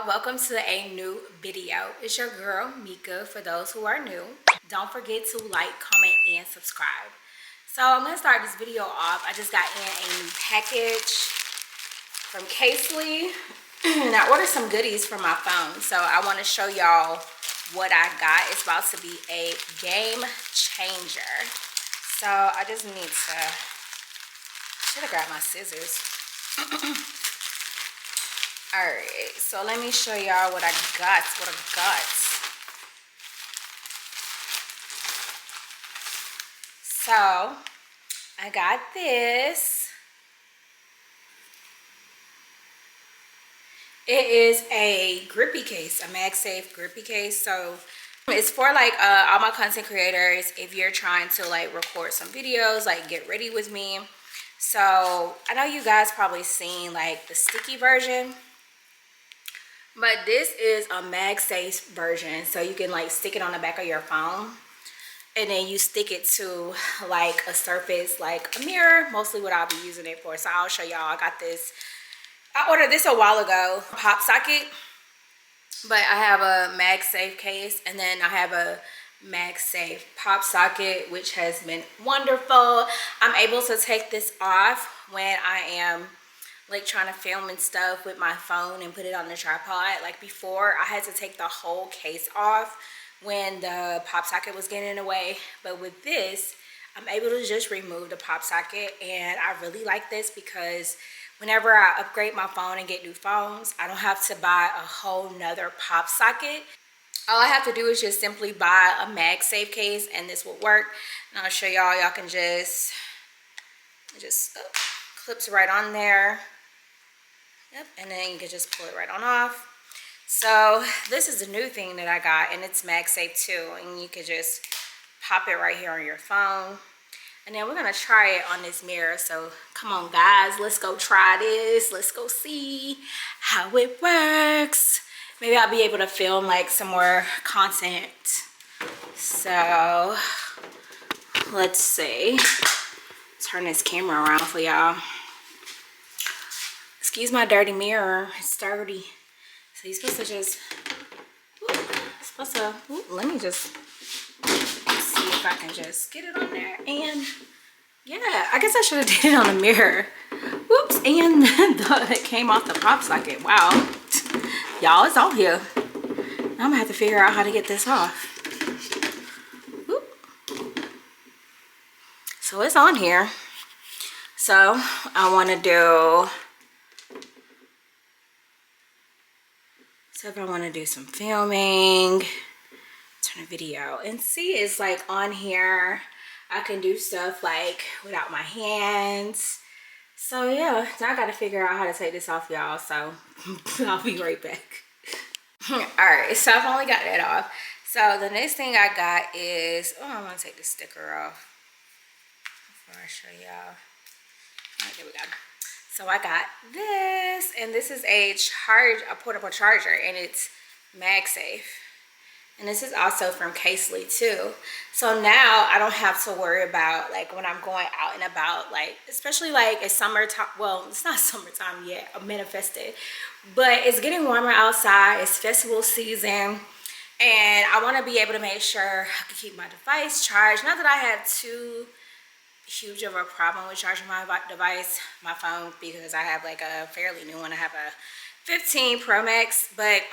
y'all, welcome to a new video. It's your girl Mika. For those who are new, don't forget to like, comment, and subscribe. So I'm gonna start this video off. I just got in a new package from Casely and I ordered some goodies for my phone, so I want to show y'all what I got. It's about to be a game changer. So I just need to, should have grabbed my scissors. All right, so let me show y'all what I got. So I got this. It is a grippy case, a MagSafe grippy case. So it's for like all my content creators. If you're trying to like record some videos, like get ready with me. So I know you guys probably seen like the sticky version, but this is a MagSafe version. So you can like stick it on the back of your phone and then you stick it to like a surface, like a mirror, mostly what I'll be using it for. So I'll show y'all. I got this, I ordered this a while ago, pop socket, but I have a MagSafe case and then I have a MagSafe pop socket, which has been wonderful. I'm able to take this off when I am like trying to film and stuff with my phone and put it on the tripod. Like before, I had to take the whole case off when the pop socket was getting in the way, but with this I'm able to just remove the pop socket. And I really like this because whenever I upgrade my phone and get new phones, I don't have to buy a whole nother pop socket. All I have to do is just simply buy a MagSafe case and this will work. And I'll show y'all. Y'all can just clips right on there. Yep, and then you can just pull it right on off. So this is a new thing that I got, and it's MagSafe too, and you can just pop it right here on your phone. And then we're gonna try it on this mirror. So come on guys, let's go try this. Let's go see how it works. Maybe I'll be able to film like some more content. So let's see. Turn this camera around for y'all. Excuse my dirty mirror, it's dirty. So you're supposed to just, let me just see if I can just get it on there. And yeah, I guess I should have did it on the mirror. Whoops, and it came off the pop socket. Wow, y'all, it's all here. I'm gonna have to figure out how to get this off. Whoop. So it's on here. So I wanna do, so if I want to do some filming, turn a video and see, it's like on here. I can do stuff like without my hands. So yeah, now I got to figure out how to take this off, y'all. So I'll be right back. All right, so I've only got that off. So the next thing I got is, oh, I'm going to take the sticker off before I show y'all. All right, there we go. So I got this, and this is a portable charger, and it's MagSafe. And this is also from Casely too. So now I don't have to worry about like when I'm going out and about, like especially like it's summertime. Well, it's not summertime yet, I'm manifested, but it's getting warmer outside. It's festival season, and I want to be able to make sure I can keep my device charged. Not that I have too huge of a problem with charging my device, my phone, because I have like a fairly new one. I have a 15 Pro Max, but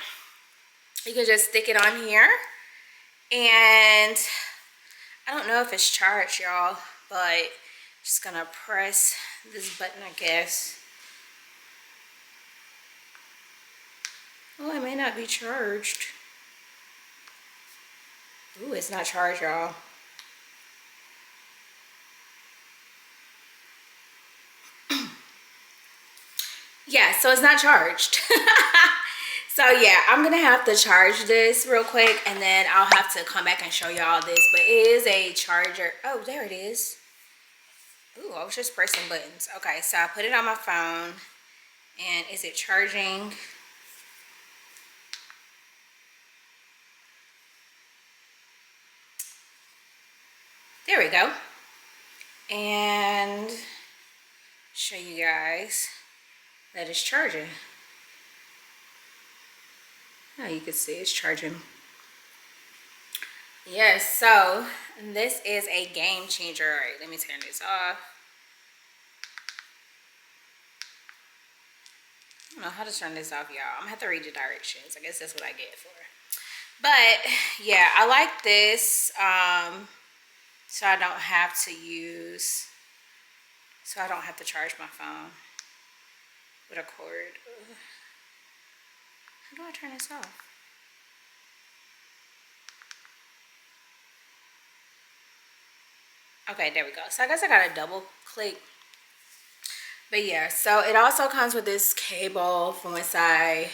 you can just stick it on here, and I don't know if it's charged, y'all, but just gonna press this button, I guess. Oh, it may not be charged. Ooh, it's not charged, y'all. Yeah, so it's not charged. So yeah, I'm gonna have to charge this real quick, and then I'll have to come back and show y'all this. But it is a charger. Oh, there it is. Ooh, I was just pressing buttons. Okay, so I put it on my phone, and is it charging? There we go. And show you guys that it's charging. Oh, you can see it's charging. Yes, so this is a game changer. All right, let me turn this off. I don't know how to turn this off, y'all. I'm gonna have to read the directions. I guess that's what I get for it. But yeah, I like this. So I don't have to charge my phone with a cord. Ugh. How do I turn this off? Okay, there we go. So I guess I gotta double click. But yeah, so it also comes with this cable for once I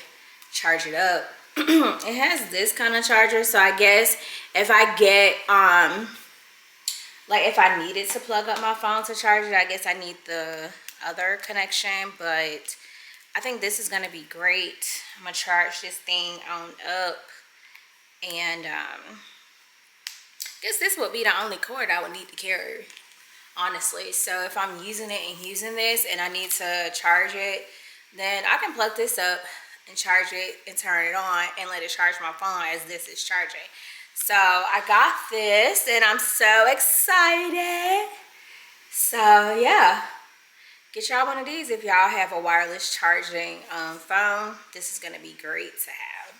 charge it up. It has this kind of charger, so I guess if I get like if I needed to plug up my phone to charge it, I guess I need the other connection. But I think this is gonna be great. I'm gonna charge this thing on up, and I guess this would be the only cord I would need to carry, honestly. So if I'm using it and using this and I need to charge it, then I can plug this up and charge it and turn it on and let it charge my phone as this is charging. So I got this and I'm so excited. So yeah, get y'all one of these if y'all have a wireless charging phone. This is gonna be great to have.